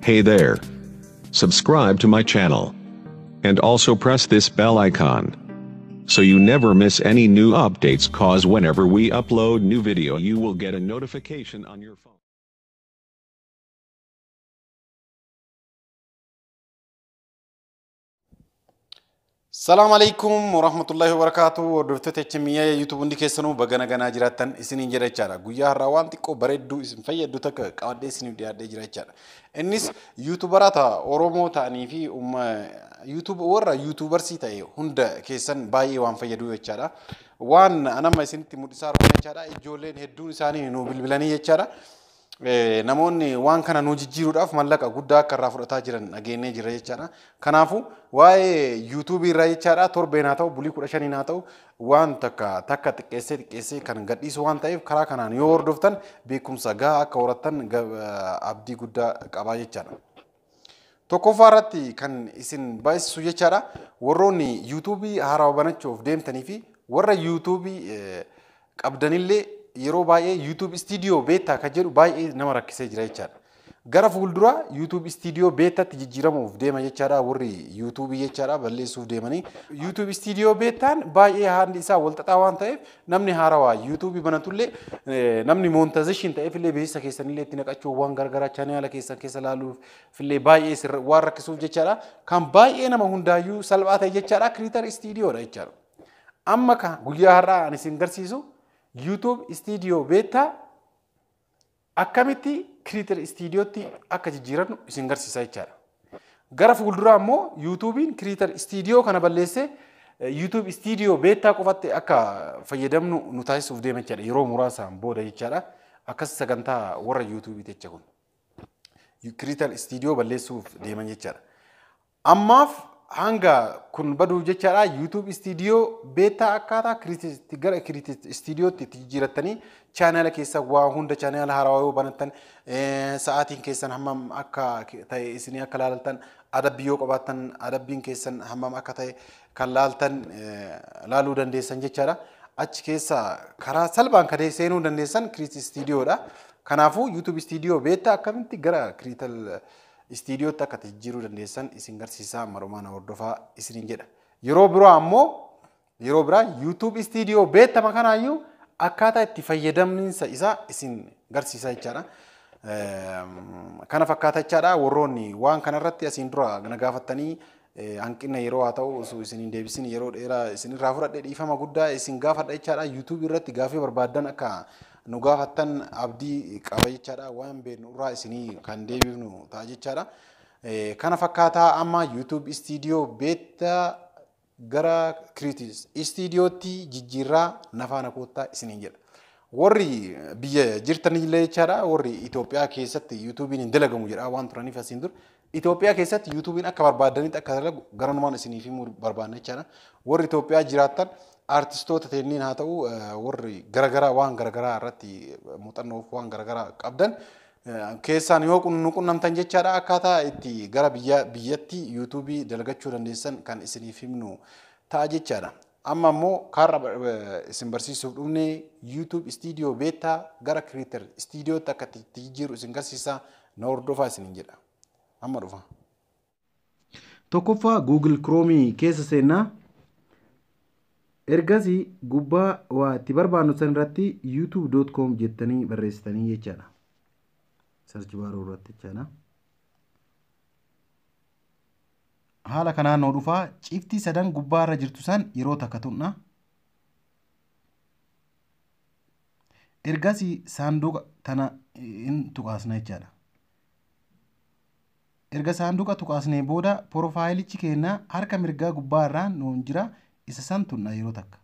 Hey there. Subscribe to my channel. And also press this bell icon, so you never miss any new updates, cause whenever we upload new video you will get a notification on your phone. Assalamu alaikum warahmatullahi wabarakatuh. Hordoftoota HMIA YouTube hundi keessanuu baga nagaa jiraattan isiniin jedha jechaadha. Guyyaa har'aa waan xiqqoo bareedduu isin fayyadu takka qabaddee isiniif dhiyaadhee jira jechaadha. Innis YouTuberoota Oromoo ta'anii fi warra YouTubersii ta'e hunda keessan baay'ee waan fayyadu jechaadha. Waan anama isinitti mul'isaa jiru jechaadha. Ijoolleen hedduun isaanii nu bilbilanii jechaadha. Namoonni waan kana nu jijjiiruudhaaf mallaqa guddaa akka irraa fudhataa jiran dhageenyee jirra jechaadha. Kanaafuu waa'ee YouTube irraa jechaadha torbeen haa ta'u bulii 15 haa ta'u waan takka xiqqeessee kan gadhiisu waan ta'eef karaa kanaan yoo hordoftan beekumsa gahaa akka horattan abdii guddaa qabaa jechaadha. Tokkoffaa irratti kan isin baay'isu jechaadha warroonni YouTube haaraa banachuuf deemtanii fi warra YouTube qabdanillee yeroo baay'ee YouTube Studio Beta kan jedhu baay'ee nama rakkisee jira jechaadha. Gara fuuldura YouTube Studio Beta tti jijjiiramuuf deema jechaadha warri YouTube jechaadha balleessuuf deemanii. YouTube Studio Betaan baay'ee haalli isaa wal xaxaa waan ta'eef namni haarawaa YouTube banatullee namni monetization ta'eefillee beeksisa keessanillee itti naqachuu waan gargaraa chaanaala keessa laaluufillee baay'ee waan rakkisuuf jechaadha. Kan baay'ee nama hundaayyuu salphaa ta'e jechaadha Creator Studio dha jechaadha. Amma kan guyyaa har'aa ani isin garsiisu YouTube Studio Beta akkamitti Creator Studio tti akka jijjiirannu isin garsiisa jechaadha. Gara fuulduraa ammoo YouTubein Creator Studio kana balleessee YouTube Studio Beta qofatti akka fayyadamnu nu taasisuuf deema jechaadha. Yeroo muraasaan booda jechaadha. Akkas sagantaa warra YouTube jecha kun. Creator Studio balleessuuf deeman jechaadha. Ammaaf hanga kun badu jechaadha YouTube Studio Beta akkaataa Creator Studio tti jijjiirattanii chaanaala keessa waa hunda chaanaala haarawaa yoo banattan sa'aatiin keessan hammam akka ta'e isinii akka laaltan adabbii yoo qabaattan adabbiin keessan hammam akka ta'e kan laaluu dandeessan jechaadha. Achi keessa karaa salphaan kadee seenuu dandeessan Creator Studio dha. Kanaafuu YouTube Studio Beta akkamitti gara Creator Studio tti akka jijjiiruu dandeessan isin garsiisaa marumaan hordofaa isiniin jedha. Yeroo biraa YouTube Studio Beta makanaayyuu akkaataa itti fayyadamniinsa isaa isin garsiisaa jechaadha. Kana fakkaata jechaadha warroonni waan kanarratti asiin dura gaafattanii hanqina yeroo haa ta'u osoo isiniin deebisin yeroo dheeraa isinirraa fudhadhee dhiifama guddaa isin gaafadha jechaadha. YouTube irratti gaafii barbaaddan akka nu gaafattan abdii qaba jechaadha. Waan beeknu irraa isinii kan deebifnu ta'a jechaadha. Kana fakkaataa amma YouTube Studio Beta gara Creator Studio tti jijjiirraa nafaana koottaa isiniin jedha. Warri biyya jirtanillee jechaadha warri Itoophiyaa keessatti YouTubein hin dalagamu jedha waan turaniif asiin dur Itoophiyaa keessatti YouTubein akka barbaadanitti akka dalagu garanumaan isiniif himuu barbaadna jechaadha. Warri Itoophiyaa jiraattan artistoota ta'aniin haa ta'u warri garagaraa waan garagaraa irratti muuxannoof waan garagaraa qabdan keessaan yoo qunnamtan jechaadha akkaataa itti gara biyyatti YouTube dalagachuu dandeessan kan isiniif himnu ta'a jechaadha. Amma immoo kaarra isin barsiisuuf dhufne YouTube Studio Beta gara Creator Studio tti akka jijjiiru isin garsiisaa na hordofaa isiniin jedha. Amma dhufa. Tokkoffaa Google Chrome keessa seenaa. Ergasii gubbaa waa itti barbaannu san irratti youtube.com jettanii barreessitanii jechaadha. Search bar irratti jechaadha. Haala kanaan noo dhufaa ciftii sadan gubbaa irra jirtu san yeroo takka tuqna. Ergasii saanduqa tana in tuqaasna jechaadha. Erga saanduqa tuqaasnee booda profaayilichi keenya harka mirgaa gubbaa irraan nuun jira. Isa san tunna yeroo takka.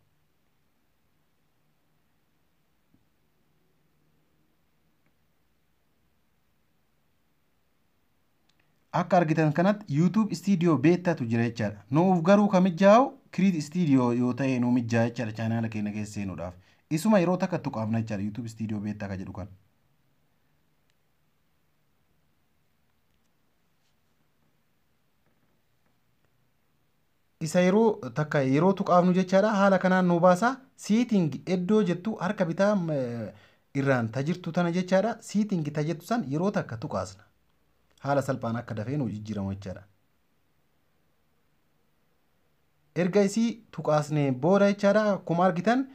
Akka argitan kanatti YouTube Studio Beta tu jira jechaadha. Nuuf garuu kamijaa'u Creator Studio yoo ta'e nu mijaa jechaadha chaanaala keenya keessa seenuudhaaf. Isuma yeroo takka tuqaafna jechaadha YouTube Studio Beta ka jedhu kan. Isa yeroo tuqaafnu jechaadha haala kanaan nu baasa setting eddoo jettu harka bitaa irraan tajirtu tana jechaadha setting tajettu san yeroo takka tuqaasna. haala salphaan akka dafee nu jijjiiramu jechaadha. Erga isii tuqaasnee booda jechaadha akkuma argitan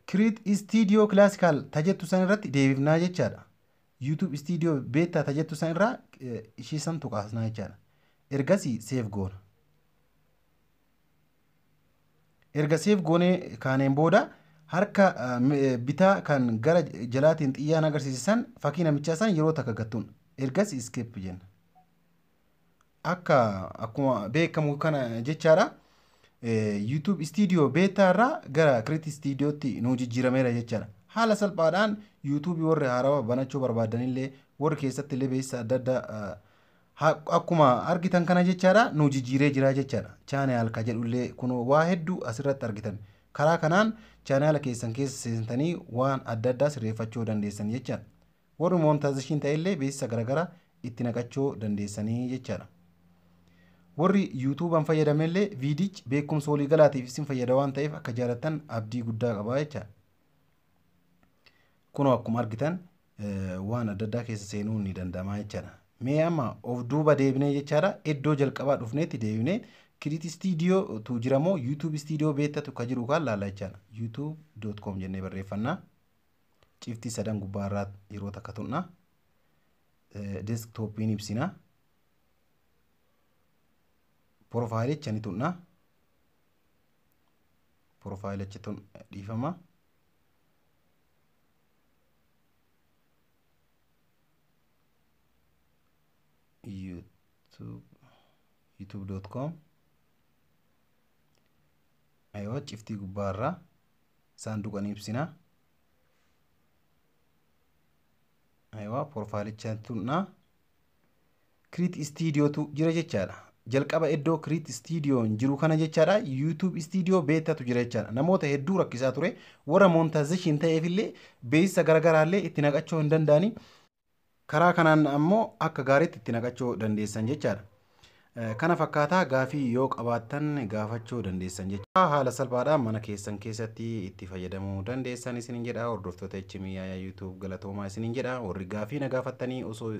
Create Studio Classical tajettu san irratti deebifnaa jechaadha. YouTube Studio Beta tajettu san irraa ishii san tuqaasnaa jechaadha. Ergasii save goona. Erga save goonee kaaneen booda harka bitaa kan gara jalaatiin xiyyaan agarsiisan fakkii namichaa san yeroo takka gattuun ergasii escape jenna. Akkuma beekamu kana jechaadha. YouTube Studio Beta irraa gara Create Studiotti nu jijjiirameera jechaadha. Haala salphaadhaan YouTube warri haarawaa banachuu barbaadanillee warri keessatti illee beeksisa adda addaa akkuma argitan kana jechaadha nu jijjiiree jira jechaadha. Channel ka jedhullee kun waa hedduu asirratti argitan. Karaa kanaan channel keessan keessa seentanii waan adda addaa sirreeffachuu dandeessan jechaadha. Warri monetization ta'ellee beeksisa garagara itti naqachuu dandeessanii jechaadha. Warri YouTubean fayyadamellee viidichi beekumsa walii galaatiif isin fayyada waan ta'eef akka jaalattan abdii guddaa qaba jechaadha. Kun akkuma argitan waan adda addaa keessa seenuu ni danda'ama jechaadha. Mee amma of duuba deebinee jechaadha iddoo jalqabaa dhufneetti deebinee Create Studio tu jiramoo YouTube Studio Beta tu ka jiru kan laala jechaadha. youtube.com jennee barreeffannaa. Ciftii sadan gubbaarraa yeroo takka tuqna. Desktopin ibsina. Profileicha ni tuqna. Profileicha tun dhiifama. youtube.com aywa ciftii gubbaarraa saanduqan ibsina. Aywa profileicha tuqna. Create Studio tu jira jechaadha. Jalqaba iddoo Create Studio jiru kana jechaadha. YouTube Studio Beta tu jira jechaadha. Namoota hedduu rakkisaa ture warra monetization ta'eefillee beeksisa garagaraallee itti naqachuu hin danda'ani. Karaa kanaan ammoo akka gaariitti itti naqachuu dandeessan jechaadha. Kana fakkaataa gaafii yoo qabaattan gaafachuu dandeessan jechuudha. Haala salphaadhaan mana keessan keessatti itti fayyadamuu dandeessan isinin jedha. Hordoftoota HMIA YouTube galatoomaa isinin jedha. Warri gaafii na gaafattanii osoo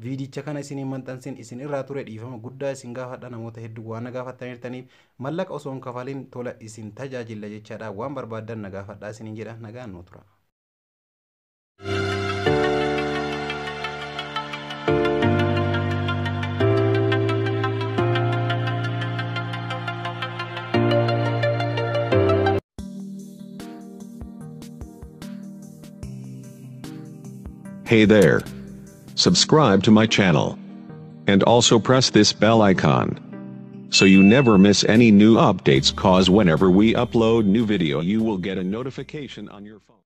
viidicha kana isinin maxxansin isin irraa ture dhiifama guddaa isin gaafadha. Namoota hedduu waan na gaafattaniirtaniif mallaqa osoo hin kafalin tola isin tajaajila jechaadha. Waan barbaadan na gaafadhaa isinin jedha. Nagaan nu tura. Hey there. Subscribe to my channel. And also press this bell icon. So you never miss any new updates, cause whenever we upload new video you will get a notification on your phone.